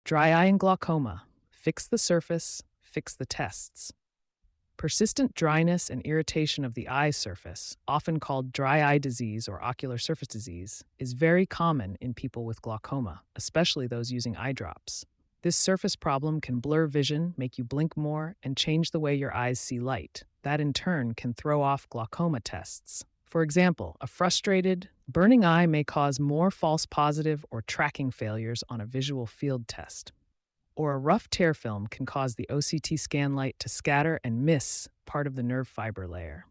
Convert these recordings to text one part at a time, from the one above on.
Dry eye and glaucoma. Fix the surface, fix the tests. Persistent dryness and irritation of the eye surface, often called dry eye disease or ocular surface disease, is very common in people with glaucoma, especially those using eye drops. This surface problem can blur vision, make you blink more, and change the way your eyes see light. That in turn can throw off glaucoma tests. For example, a frustrated, burning eye may cause more false positive or tracking failures on a visual field test. Or a rough tear film can cause the OCT scan light to scatter and miss part of the nerve fiber layer.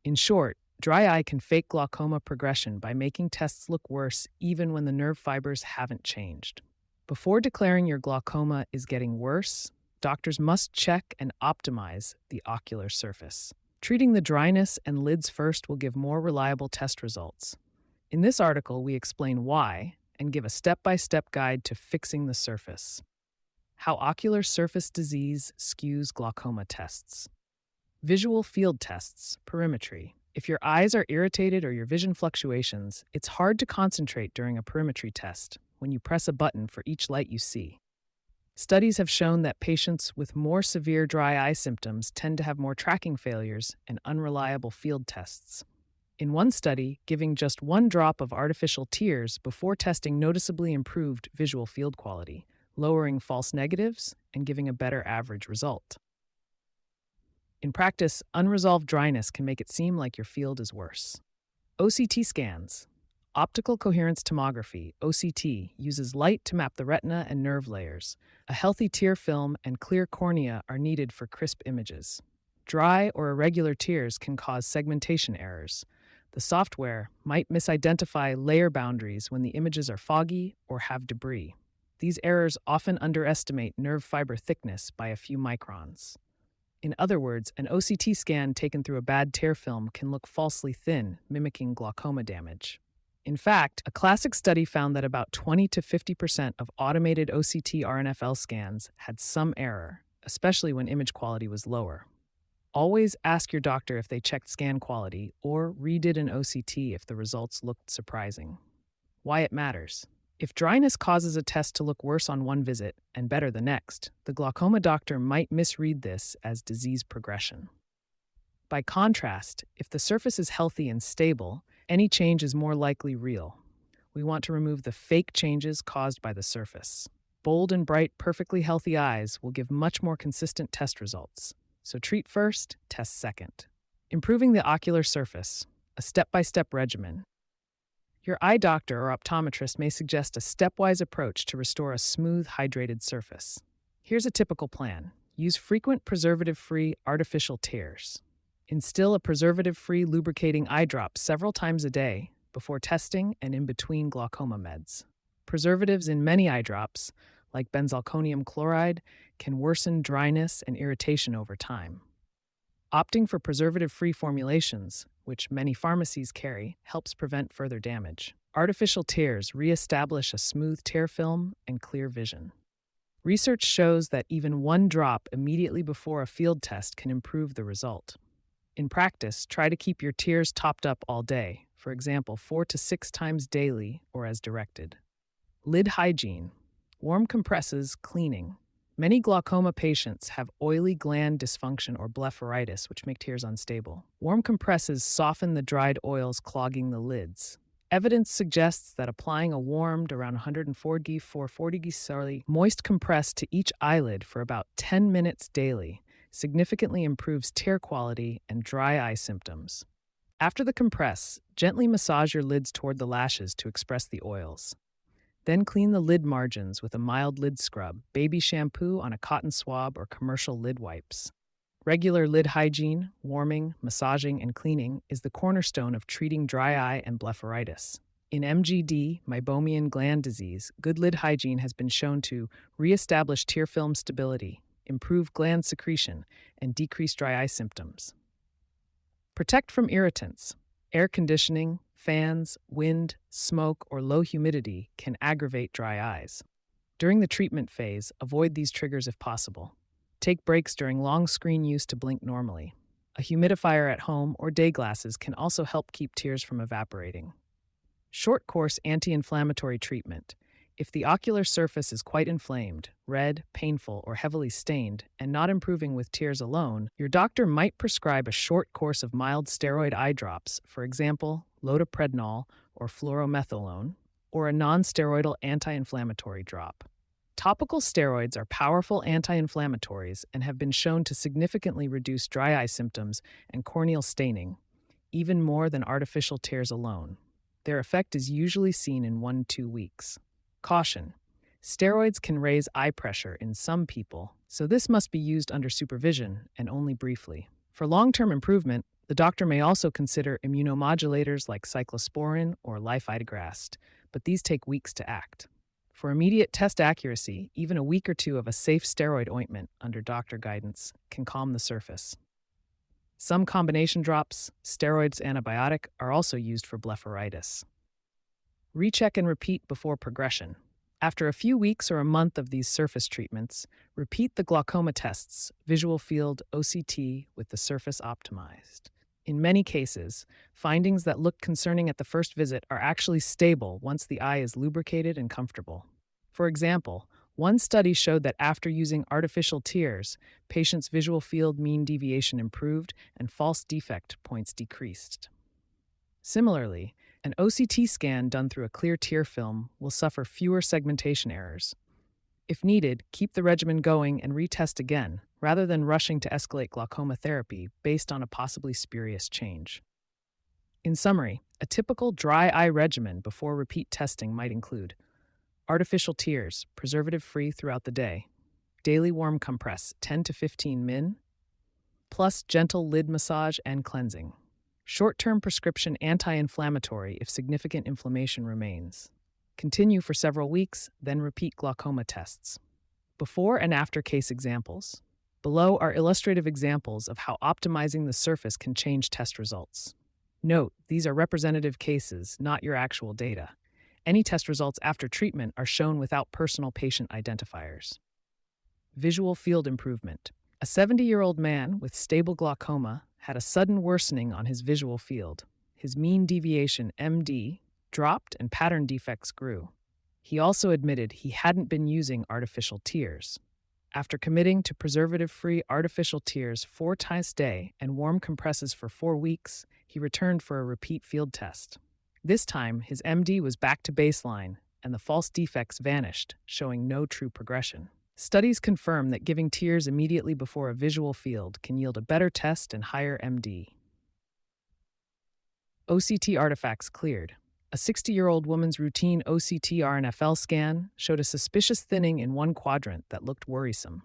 In short, dry eye can fake glaucoma progression by making tests look worse even when the nerve fibers haven't changed. Before declaring your glaucoma is getting worse, doctors must check and optimize the ocular surface. Treating the dryness and lids first will give more reliable test results. In this article, we explain why and give a step-by-step guide to fixing the surface. How ocular surface disease skews glaucoma tests. Visual field tests, perimetry. If your eyes are irritated or your vision fluctuations, it's hard to concentrate during a perimetry test when you press a button for each light you see. Studies have shown that patients with more severe dry eye symptoms tend to have more tracking failures and unreliable field tests. In one study, giving just 1 drop of artificial tears before testing noticeably improved visual field quality, lowering false negatives and giving a better average result. In practice, unresolved dryness can make it seem like your field is worse. OCT scans. Optical coherence tomography, OCT, uses light to map the retina and nerve layers. A healthy tear film and clear cornea are needed for crisp images. Dry or irregular tears can cause segmentation errors. The software might misidentify layer boundaries when the images are foggy or have debris. These errors often underestimate nerve fiber thickness by a few microns. In other words, an OCT scan taken through a bad tear film can look falsely thin, mimicking glaucoma damage. In fact, a classic study found that about 20 to 50% of automated OCT RNFL scans had some error, especially when image quality was lower. Always ask your doctor if they checked scan quality or redid an OCT if the results looked surprising. Why it matters. If dryness causes a test to look worse on one visit and better the next, the glaucoma doctor might misread this as disease progression. By contrast, if the surface is healthy and stable, any change is more likely real. We want to remove the fake changes caused by the surface. Bold and bright, perfectly healthy eyes will give much more consistent test results. So treat first, test second. Improving the ocular surface, a step-by-step regimen. Your eye doctor or optometrist may suggest a stepwise approach to restore a smooth, hydrated surface. Here's a typical plan. Use frequent preservative-free artificial tears. Instill a preservative-free lubricating eye drop several times a day before testing and in between glaucoma meds. Preservatives in many eye drops, like benzalkonium chloride, can worsen dryness and irritation over time. Opting for preservative-free formulations, which many pharmacies carry, helps prevent further damage. Artificial tears re-establish a smooth tear film and clear vision. Research shows that even 1 drop immediately before a field test can improve the result. In practice, try to keep your tears topped up all day, for example, 4 to 6 times daily or as directed. Lid hygiene. Warm compresses, cleaning. Many glaucoma patients have oily gland dysfunction or blepharitis, which make tears unstable. Warm compresses soften the dried oils clogging the lids. Evidence suggests that applying a warmed, around 140 moist compress to each eyelid for about 10 minutes daily significantly improves tear quality and dry eye symptoms. After the compress, gently massage your lids toward the lashes to express the oils. Then clean the lid margins with a mild lid scrub, baby shampoo on a cotton swab, or commercial lid wipes. Regular lid hygiene, warming, massaging, and cleaning is the cornerstone of treating dry eye and blepharitis. In MGD, meibomian gland disease, good lid hygiene has been shown to reestablish tear film stability, improve gland secretion, and decrease dry eye symptoms. Protect from irritants. Air conditioning, fans, wind, smoke, or low humidity can aggravate dry eyes. During the treatment phase, avoid these triggers if possible. Take breaks during long screen use to blink normally. A humidifier at home or day glasses can also help keep tears from evaporating. Short-course anti-inflammatory treatment. If the ocular surface is quite inflamed, red, painful, or heavily stained, and not improving with tears alone, your doctor might prescribe a short course of mild steroid eye drops, for example, loteprednol or fluorometholone, or a non-steroidal anti-inflammatory drop. Topical steroids are powerful anti-inflammatories and have been shown to significantly reduce dry eye symptoms and corneal staining, even more than artificial tears alone. Their effect is usually seen in 1-2 weeks. Caution: steroids can raise eye pressure in some people, so this must be used under supervision and only briefly. For long-term improvement, the doctor may also consider immunomodulators like cyclosporin or lifitegrast, but these take weeks to act. For immediate test accuracy, even a week or two of a safe steroid ointment under doctor guidance can calm the surface. Some combination drops, steroids, antibiotic, are also used for blepharitis. Recheck and repeat before progression. After a few weeks or a month of these surface treatments, repeat the glaucoma tests, visual field, OCT, with the surface optimized. In many cases, findings that look concerning at the first visit are actually stable once the eye is lubricated and comfortable. For example, one study showed that after using artificial tears, patients' visual field mean deviation improved and false defect points decreased. Similarly, an OCT scan done through a clear tear film will suffer fewer segmentation errors. If needed, keep the regimen going and retest again, rather than rushing to escalate glaucoma therapy based on a possibly spurious change. In summary, a typical dry eye regimen before repeat testing might include artificial tears, preservative-free throughout the day, daily warm compress 10 to 15 min, plus gentle lid massage and cleansing. Short-term prescription anti-inflammatory if significant inflammation remains. Continue for several weeks, then repeat glaucoma tests. Before and after case examples. Below are illustrative examples of how optimizing the surface can change test results. Note, these are representative cases, not your actual data. Any test results after treatment are shown without personal patient identifiers. Visual field improvement. A 70-year-old man with stable glaucoma had a sudden worsening on his visual field. His mean deviation, MD, dropped and pattern defects grew. He also admitted he hadn't been using artificial tears. After committing to preservative-free artificial tears 4 times a day and warm compresses for 4 weeks, he returned for a repeat field test. This time, his MD was back to baseline, and the false defects vanished, showing no true progression. Studies confirm that giving tears immediately before a visual field can yield a better test and higher MD. OCT artifacts cleared. A 60-year-old woman's routine OCT RNFL scan showed a suspicious thinning in one quadrant that looked worrisome.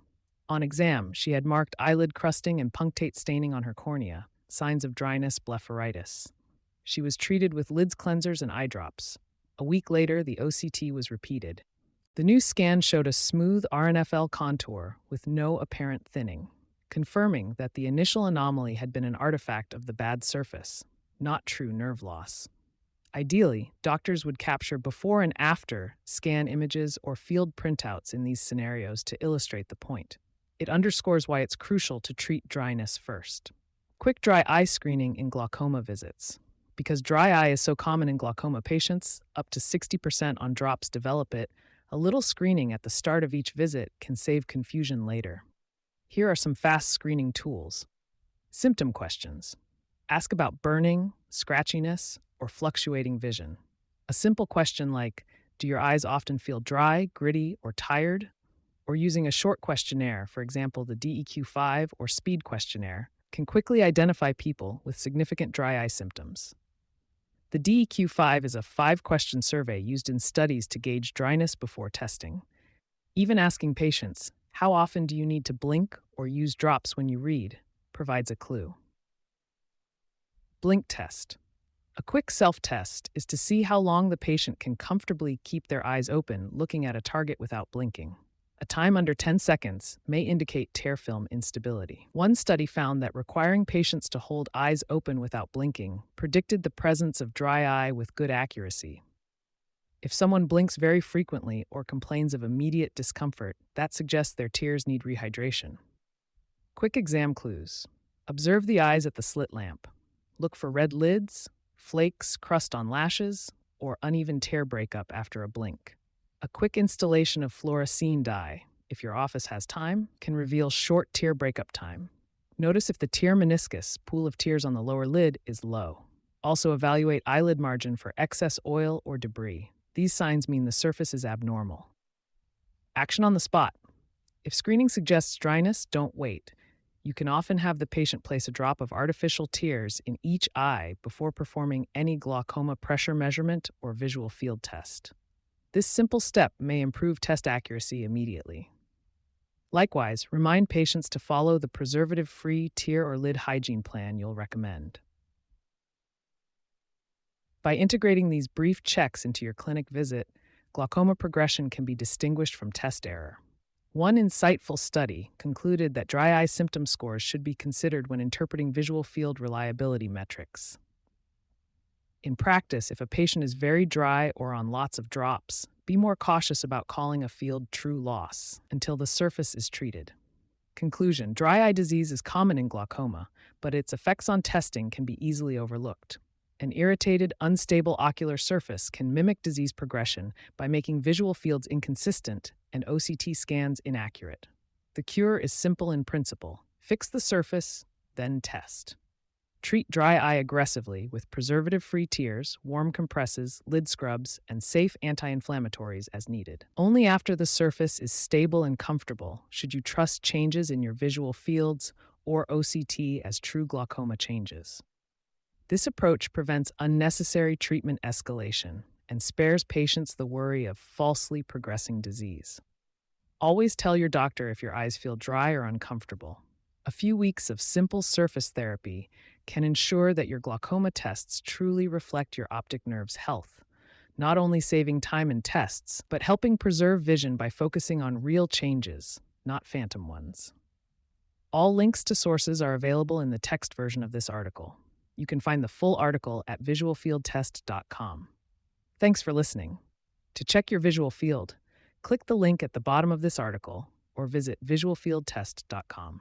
On exam, she had marked eyelid crusting and punctate staining on her cornea, signs of dryness, blepharitis. She was treated with lids cleansers and eye drops. A week later, the OCT was repeated. The new scan showed a smooth RNFL contour with no apparent thinning, confirming that the initial anomaly had been an artifact of the bad surface, not true nerve loss. Ideally, doctors would capture before and after scan images or field printouts in these scenarios to illustrate the point. It underscores why it's crucial to treat dryness first. Quick dry eye screening in glaucoma visits. Because dry eye is so common in glaucoma patients, up to 60% on drops develop it, a little screening at the start of each visit can save confusion later. Here are some fast screening tools. Symptom questions. Ask about burning, scratchiness, or fluctuating vision. A simple question like, do your eyes often feel dry, gritty, or tired? Or using a short questionnaire, for example the DEQ-5 or SPEED questionnaire, can quickly identify people with significant dry eye symptoms. The DEQ-5 is a 5-question survey used in studies to gauge dryness before testing. Even asking patients, how often do you need to blink or use drops when you read, provides a clue. Blink test. A quick self-test is to see how long the patient can comfortably keep their eyes open looking at a target without blinking. A time under 10 seconds may indicate tear film instability. One study found that requiring patients to hold eyes open without blinking predicted the presence of dry eye with good accuracy. If someone blinks very frequently or complains of immediate discomfort, that suggests their tears need rehydration. Quick exam clues. Observe the eyes at the slit lamp. Look for red lids, flakes, crust on lashes, or uneven tear breakup after a blink. A quick installation of fluorescein dye, if your office has time, can reveal short tear breakup time. Notice if the tear meniscus, pool of tears on the lower lid, is low. Also evaluate eyelid margin for excess oil or debris. These signs mean the surface is abnormal. Action on the spot. If screening suggests dryness, don't wait. You can often have the patient place a drop of artificial tears in each eye before performing any glaucoma pressure measurement or visual field test. This simple step may improve test accuracy immediately. Likewise, remind patients to follow the preservative-free tear or lid hygiene plan you'll recommend. By integrating these brief checks into your clinic visit, glaucoma progression can be distinguished from test error. One insightful study concluded that dry eye symptom scores should be considered when interpreting visual field reliability metrics. In practice, if a patient is very dry or on lots of drops, be more cautious about calling a field true loss until the surface is treated. Conclusion: dry eye disease is common in glaucoma, but its effects on testing can be easily overlooked. An irritated, unstable ocular surface can mimic disease progression by making visual fields inconsistent and OCT scans inaccurate. The cure is simple in principle: fix the surface, then test. Treat dry eye aggressively with preservative-free tears, warm compresses, lid scrubs, and safe anti-inflammatories as needed. Only after the surface is stable and comfortable should you trust changes in your visual fields or OCT as true glaucoma changes. This approach prevents unnecessary treatment escalation and spares patients the worry of falsely progressing disease. Always tell your doctor if your eyes feel dry or uncomfortable. A few weeks of simple surface therapy can ensure that your glaucoma tests truly reflect your optic nerve's health, not only saving time in tests, but helping preserve vision by focusing on real changes, not phantom ones. All links to sources are available in the text version of this article. You can find the full article at visualfieldtest.com. Thanks for listening. To check your visual field, click the link at the bottom of this article or visit visualfieldtest.com.